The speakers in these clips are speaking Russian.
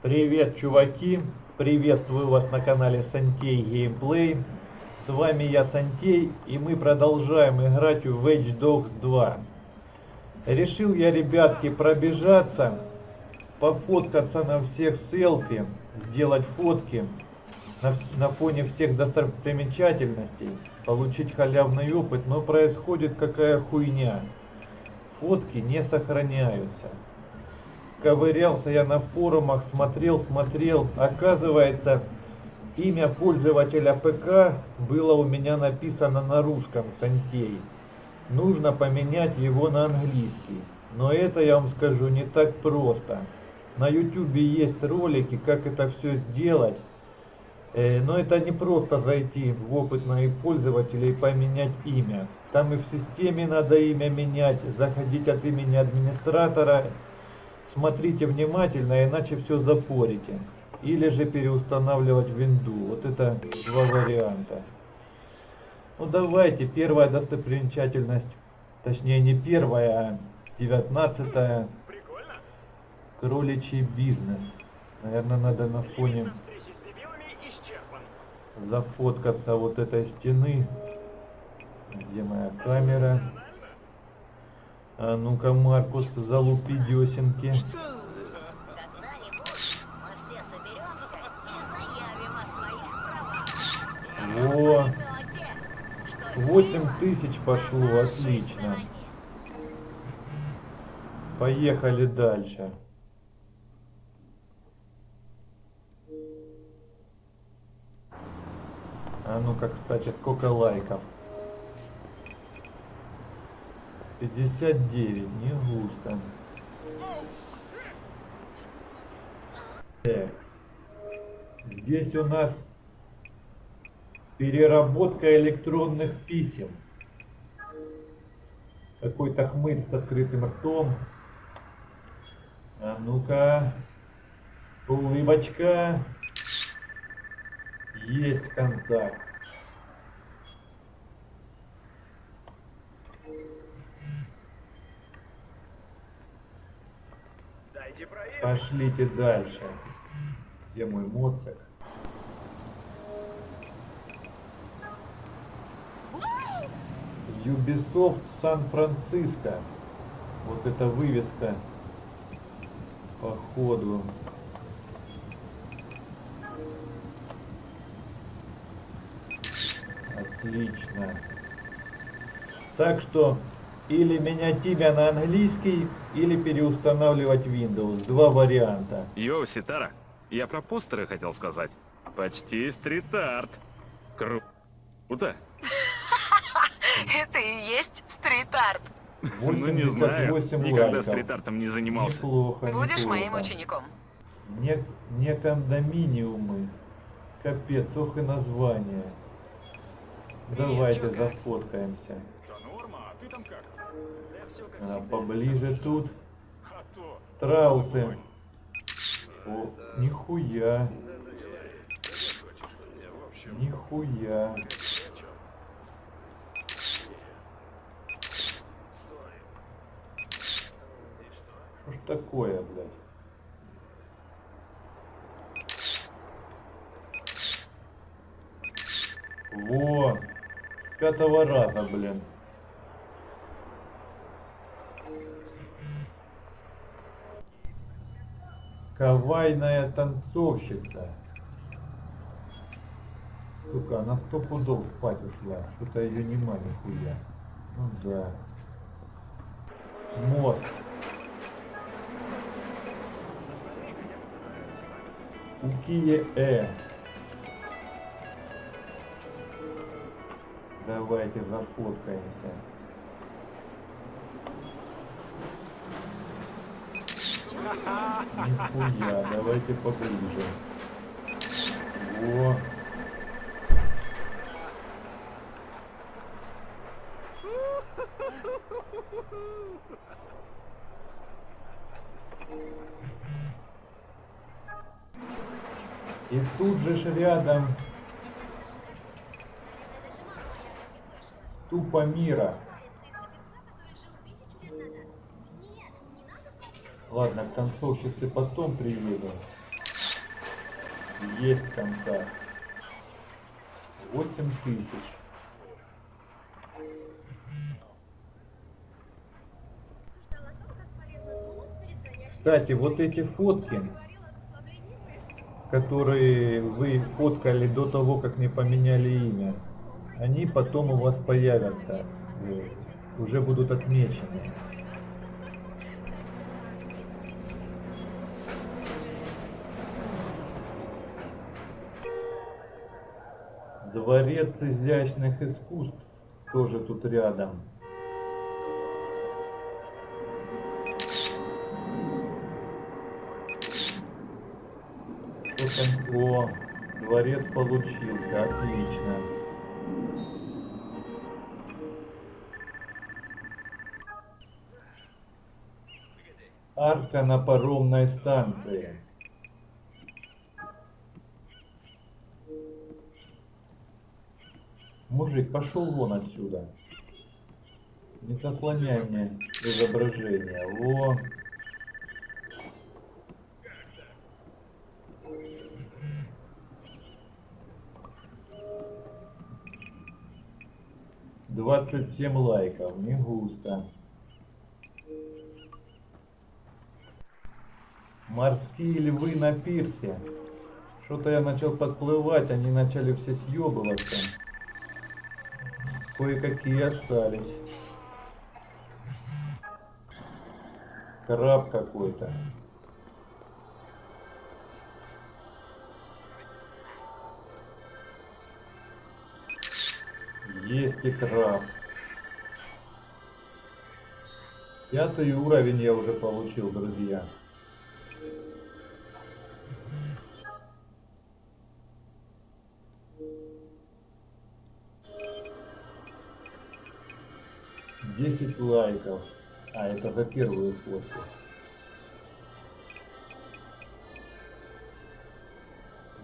Привет, чуваки! Приветствую вас на канале Сантей Геймплей. С вами я, Сантей, и мы продолжаем играть в Watch Dogs 2. Решил я, ребятки, пробежаться, пофоткаться на всех селфи, сделать фотки на фоне всех достопримечательностей, получить халявный опыт, но происходит какая хуйня. Фотки не сохраняются. Ковырялся я на форумах, смотрел, оказывается, имя пользователя ПК было у меня написано на русском, Сантей. Нужно поменять его на английский. Но это, я вам скажу, не так просто. На YouTube есть ролики, как это все сделать. Но это не просто зайти в опытные пользователи и поменять имя. Там и в системе надо имя менять, заходить от имени администратора. Смотрите внимательно, иначе все запорите. Или же переустанавливать винду. Вот это два варианта. Ну давайте, первая достопримечательность, точнее не первая, а 19-я. Кроличий бизнес. Наверное, надо на фоне зафоткаться вот этой стены. Где моя камера? А ну-ка, Маркус, залупи десенки. Во! 8000 пошло, отлично. Поехали дальше. А ну-ка, кстати, сколько лайков? 59, не густо. Так. Здесь у нас переработка электронных писем. Какой-то хмырь с открытым ртом. А ну-ка. Улыбочка. Есть контакт. Пошлите дальше. Где мой моцик? Ubisoft Сан-Франциско. Вот эта вывеска. Походу. Отлично. Так что или менять имя на английский, или переустанавливать Windows. Два варианта. Йоу, Ситара, я про постеры хотел сказать. Почти стрит-арт. Круто. Это и есть стрит-арт. Ну не знаю, 88 никогда лайков. стрит-артом не занимался. Неплохо, Будешь неплохо. моим учеником. Не кондоминиумы. Капец, ох и название. Давайте Чё, как? зафоткаемся. Да норма, а ты там как? Да все как А всегда. поближе тут А то. страусы. О, нихуя. Нихуя. Что ж такое, блядь? Во! С 5-го раза, блин. Кавайная танцовщица. Сука, она 100 пудов спать ушла. Что-то ее нема нихуя. Ну да. Мост. Укие. Давайте зафоткаемся. Нихуя, давайте поближе. Во. И тут же ж рядом Тупомира. Ладно, к танцовщице потом приеду. Есть контакт. 8000. Кстати, вот эти фотки, которые вы фоткали до того, как мне поменяли имя, они потом у вас появятся, уже будут отмечены. Дворец изящных искусств тоже тут рядом. Вот он, о, дворец получился, отлично. Арка на паромной станции. Мужик, пошел вон отсюда. Не заслоняй мне изображение. Во. «27 лайков, не густо. Морские львы на пирсе. Что-то я начал подплывать, они начали все съебываться. Кое-какие остались. Краб какой-то. Есть и краб. 5-й уровень я уже получил, друзья. Десять лайков. А, это за первую фотку.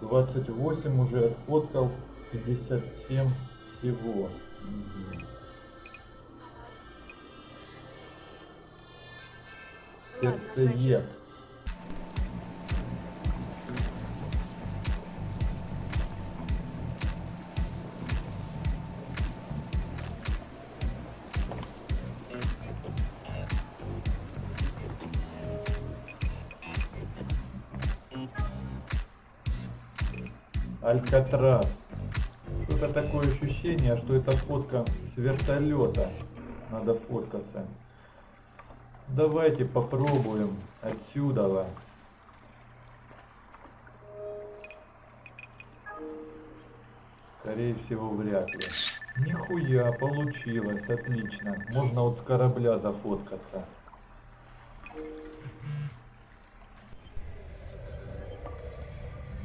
28 уже отфоткал, 57 всего. Сердцеед. Алькатрас. Что-то такое ощущение, что это фотка с вертолета. Надо фоткаться. Давайте попробуем отсюда. Скорее всего, вряд ли. Нихуя, получилось, отлично. Можно вот с корабля зафоткаться.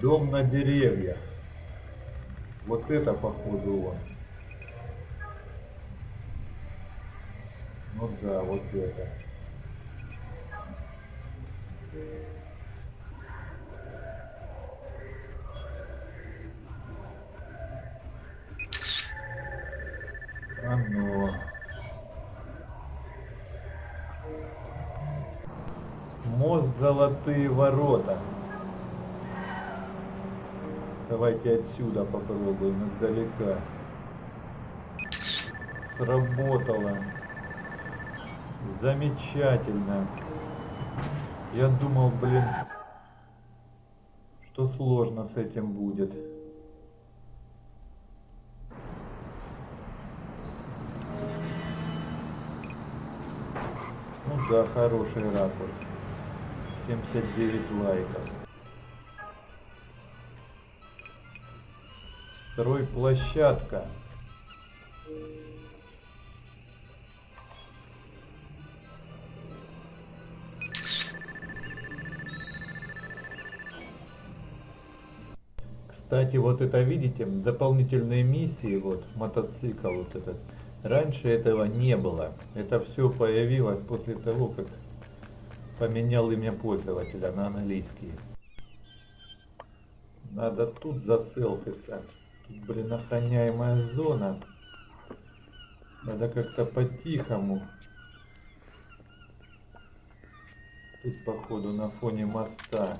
Дом на деревьях. Вот это походу он. Ну да, вот это. Оно. Мост Золотые ворота. Давайте отсюда попробуем, издалека. Сработало. Замечательно. Я думал, блин, что сложно с этим будет. Ну да, хороший ракурс. 79 лайков. Стройплощадка. Кстати, вот это видите, дополнительные миссии, вот мотоцикл вот этот. Раньше этого не было. Это все появилось после того, как поменял имя пользователя на английский. Надо тут заселфиться. Тут, блин, охраняемая зона. Надо как-то по-тихому. Тут, походу, на фоне моста.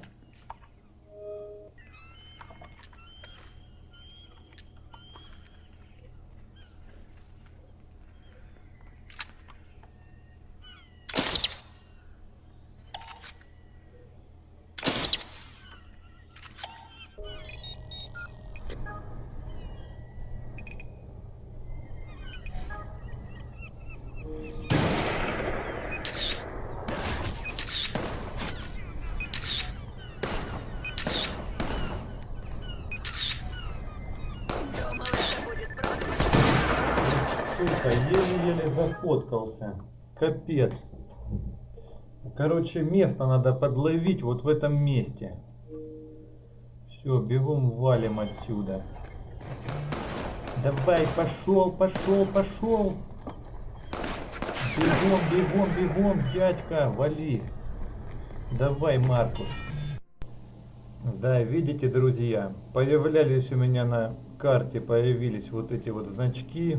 еле-еле зафоткался. Капец. Короче, место надо подловить вот в этом месте. Все, бегом валим отсюда. Давай, пошел, пошел, пошел. Бегом, бегом, бегом, дядька, вали. Давай, Маркус. Да, видите, друзья, появлялись у меня на карте, появились вот эти вот значки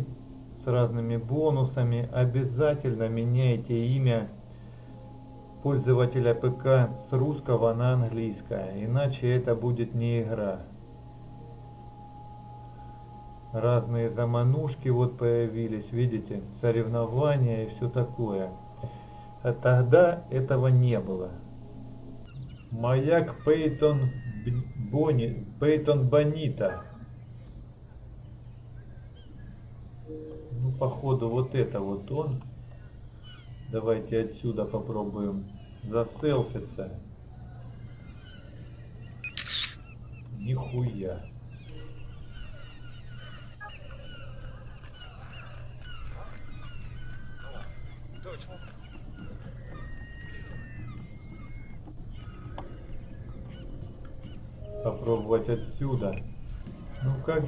с разными бонусами. Обязательно меняйте имя пользователя ПК с русского на английское, иначе это будет не игра. Разные заманушки вот появились, видите, соревнования и все такое. А тогда этого не было. Маяк Пейтон Бонита. Ну, походу, вот это вот он. Давайте отсюда попробуем заселфиться. Нихуя. Точно. Попробовать отсюда. Ну, как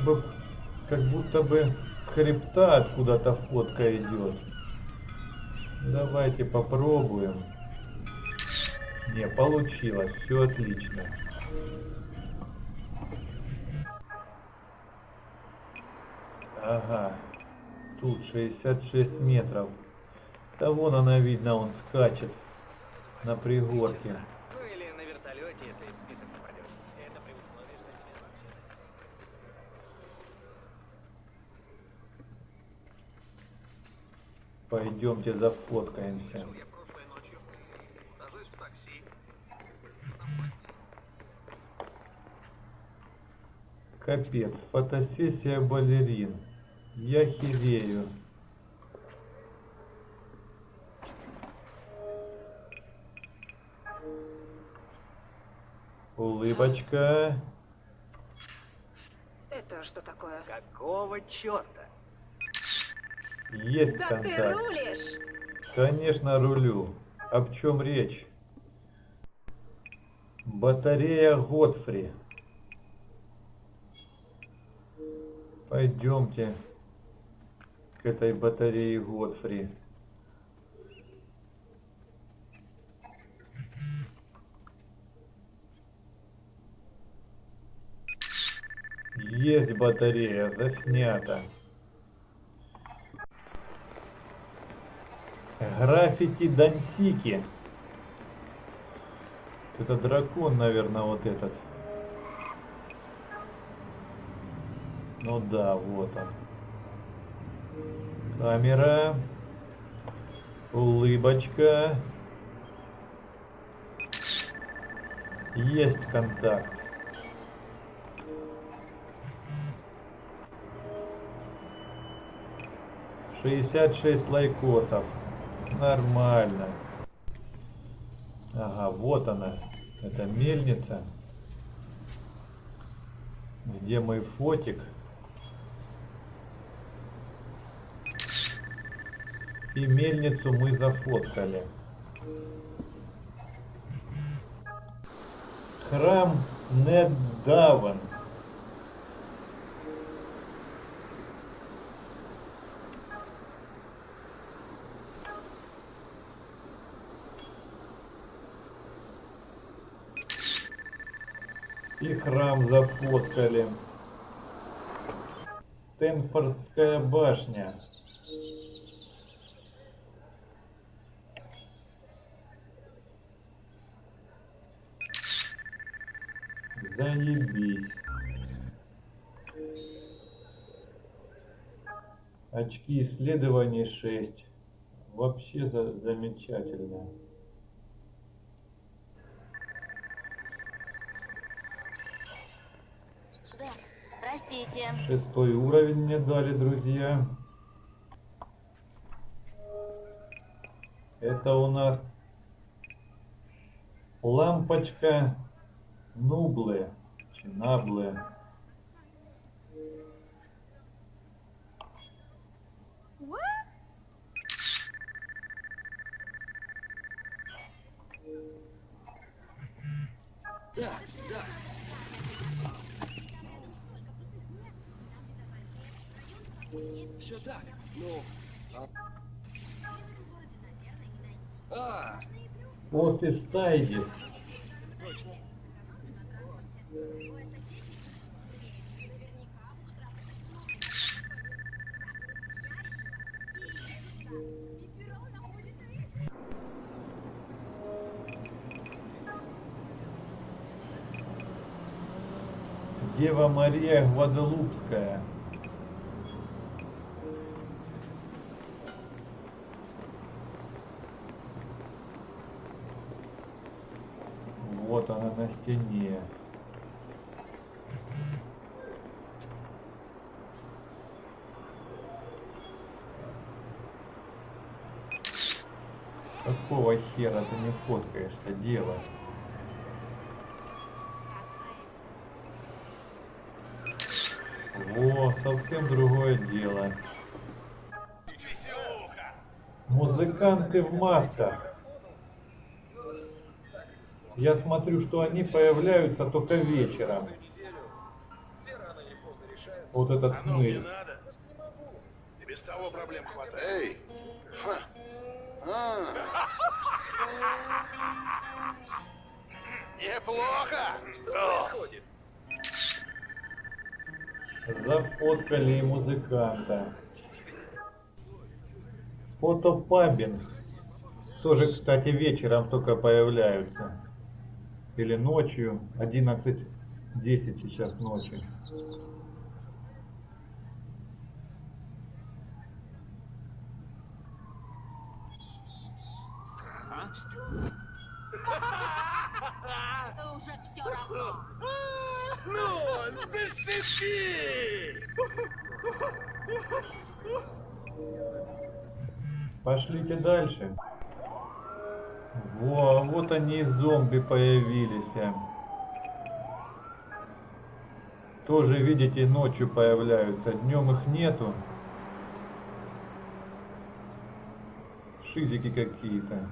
будто бы с хребта откуда-то фотка идет. Давайте попробуем. Не, получилось. Все отлично. Ага. Тут 66 метров. Да вон она, видно, он скачет на пригорке. Ну или на вертолете, если в список попадешь. Это при условии, что тебе вообще... Пойдемте зафоткаемся. Я прошлой ночью сажусь в такси. Капец, фотосессия балерин. Я херею. Улыбочка. Это что такое? Какого черта? Есть Да ты контакт. рулишь! Конечно, рулю. Об чем речь? Батарея Годфри. Пойдемте к этой батарее Годфри. Есть батарея, заснята. Граффити Дансики. Это дракон, наверное, вот этот. Ну да, вот он. Камера. Улыбочка. Есть контакт. — 66 лайкосов. Нормально. Ага, вот она. Это мельница. Где мой фотик? И мельницу мы зафоткали. Храм Неддаван. И храм зафоткали. Стэнфордская башня. Заебись. Очки исследований 6. Вообще замечательно. Да, простите. 6-й уровень мне дали, друзья. Это у нас лампочка Нубле. Набле. Все так. Ну. А, Офис Тайгис. Дева Мария Гваделупская. Вот она на стене. Какого хера ты не фоткаешься, дева? Во, совсем другое дело. Музыканты в масках. Я смотрю, что они появляются только вечером. Вот этот Оно мне хмырь. надо. И без того проблем хватает. Эй! Фа. А. Неплохо! Что происходит? Зафоткали и музыканта. Фотопабинг. Тоже, кстати, вечером только появляются. Или ночью. 11:10 сейчас ночи. Уже все равно. ну, зашибись! Пошлите дальше. Во, вот они и зомби появились. Тоже, видите, ночью появляются. Днем их нету. Шизики какие-то.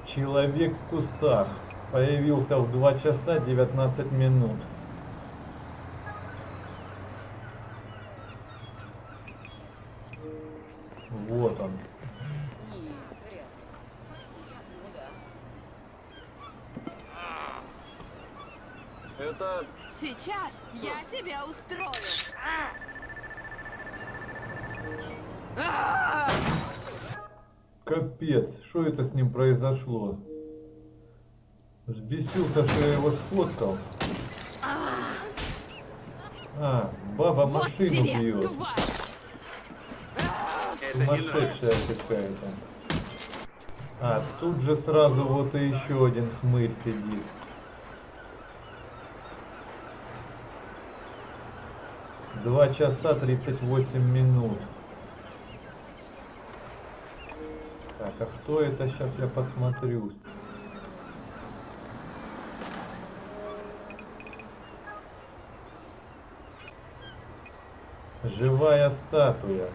Человек в кустах появился в 2 часа 19 минут. Вот он. Это... Сейчас я тебя устрою. Капец, что это с ним произошло? Взбесился, что я его сфоткал. А, баба Вот машину тебе, бьет. тварь! Сумасшедшая какая-то. А, тут же сразу вот и еще один хмырь сидит. Два часа 38 минут. Так, а кто это? Сейчас я посмотрю. Живая статуя.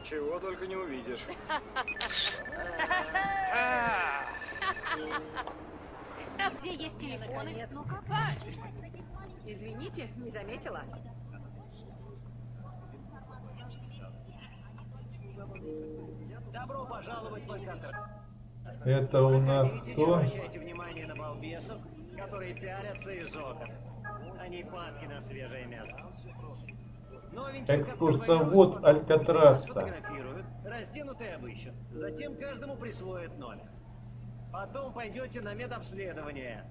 Чего только не увидишь. Где есть телефоны? Ну-ка. Извините, не заметила. Добро пожаловать в Алькатрас. Это у нас Не кто? обращайте внимания на балбесов, которые пялятся из окон. Они падки на свежее мясо. Новеньких, как Экскурсовод поваренок, Алькатраса. сфотографируют, разденут и обыщут. Затем каждому присвоят номер. Потом пойдете на медобследование.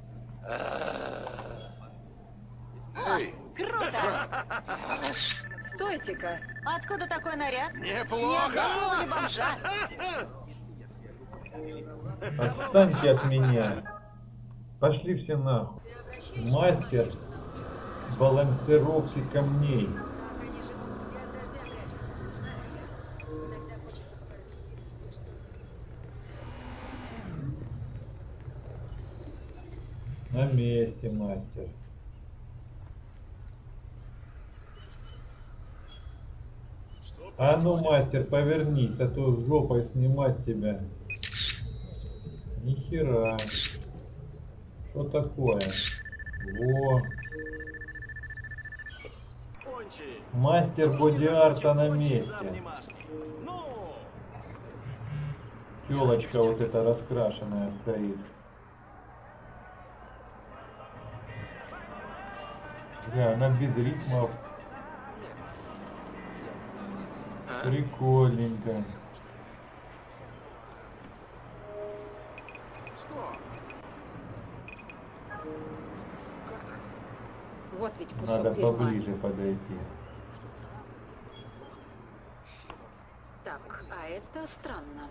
Эй! Круто! Стойте-ка, откуда такой наряд? Не Неплохо! одного ли бомжа? Отстаньте от меня. Пошли все нахуй. Мастер балансировки камней. На месте, мастер. А ну, мастер, повернись, а то жопой снимать тебя. Нихера. Что такое? Во. Пончи. Мастер боди-арта на месте. Ну, Телочка вот эта раскрашенная стоит. Бля, она без ритмов. Прикольненько. Что? Как так? Вот ведь кусок Надо дерьма. поближе подойти. Так, а это странно.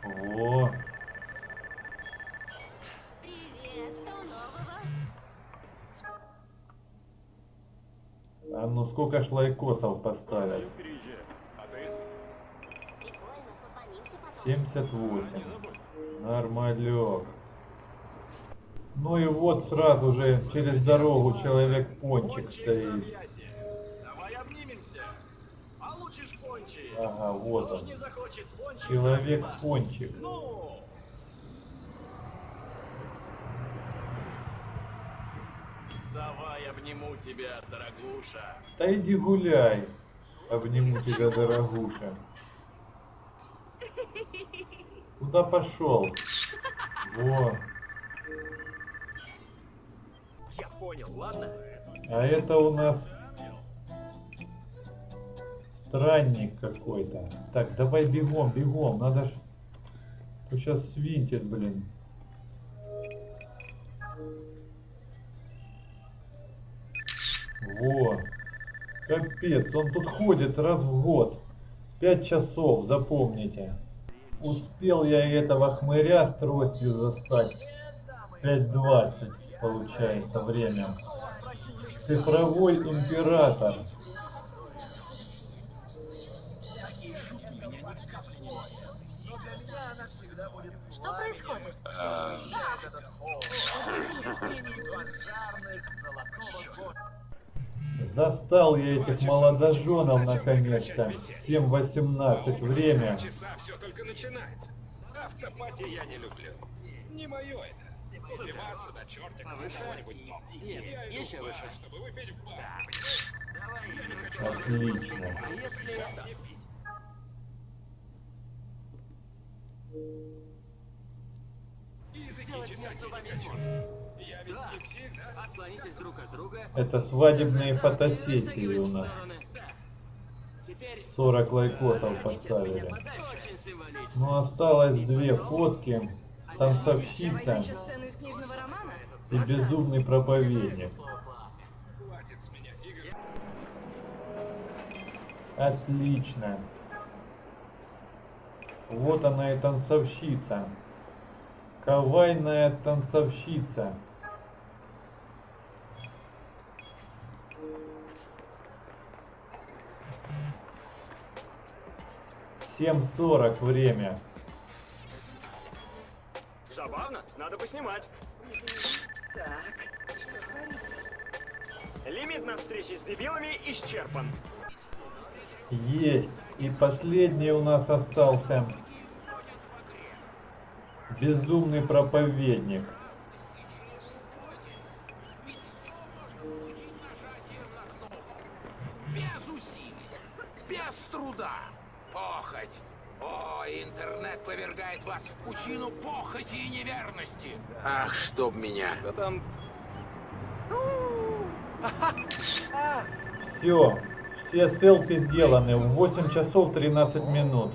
Во. Привет, что нового? А ну сколько ж лайкосов поставили? Впереди. А ты? Прикольно, созвонимся потом. 78. Не забудь. Нормалек. Ну и вот сразу же через дорогу человек-пончик Пончи стоит. за объятия. Давай обнимемся. Получишь пончи. Ага, вот Кто ж он. не захочет пончи за Человек-пончик. обнимашки? Ну, давай обниму тебя, дорогуша. Да иди гуляй. Обниму тебя, дорогуша. Куда пошел? Во. Я понял, ладно? А это у нас странник какой-то. Так, давай бегом, бегом. Надо ж... Сейчас свинтит, блин. Во. Капец, он тут ходит раз в год. 5 часов, запомните. Успел я этого хмыря с тростью застать. 5:20 получается время. Цифровой император. Что происходит? Застал я этих молодоженов наконец-то. 7:18 время. Часа все только начинается. Автопати я не люблю. Не мое это. Сливаться до чертика на кого-нибудь но. Нет, еще выше. Чтобы выпить в бар. Отлично. Языки чесать не хочу. Я ведь не псих, да? Отклонитесь друг от друга. Это свадебные фотосессии у нас. Теперь 40 лайкосов поставили. очень символично. Ну осталось 2 фотки. Танцовщица Еще сцену из книжного романа? и безумный проповедник. Хватит с меня игр. Отлично. Вот она и танцовщица. Кавайная танцовщица. «7:40 время». Забавно, надо поснимать. Так, что творится? Лимит на встречи с дебилами исчерпан. Есть. И последний у нас остался безумный проповедник. Без усилий, без труда. Похоть. О, интернет повергает вас в пучину похоти и неверности. Ах, чтоб меня. Что там? Все селфи сделаны в 8 часов 13 минут.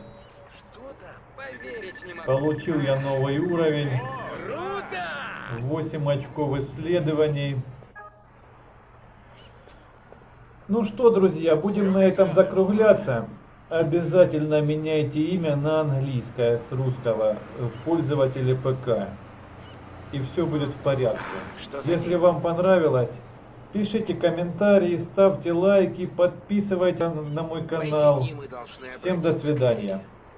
Что там? Поверить не могу. Получил я новый уровень. Круто! 8 очков исследований. Ну что, друзья, будем на этом закругляться. Обязательно меняйте имя на английское с русского в пользователе ПК. И все будет в порядке. Что за Если день? вам понравилось, Пишите комментарии, ставьте лайки, подписывайтесь на мой По эти канал. дни мы должны Всем до обратиться к свидания. Лине.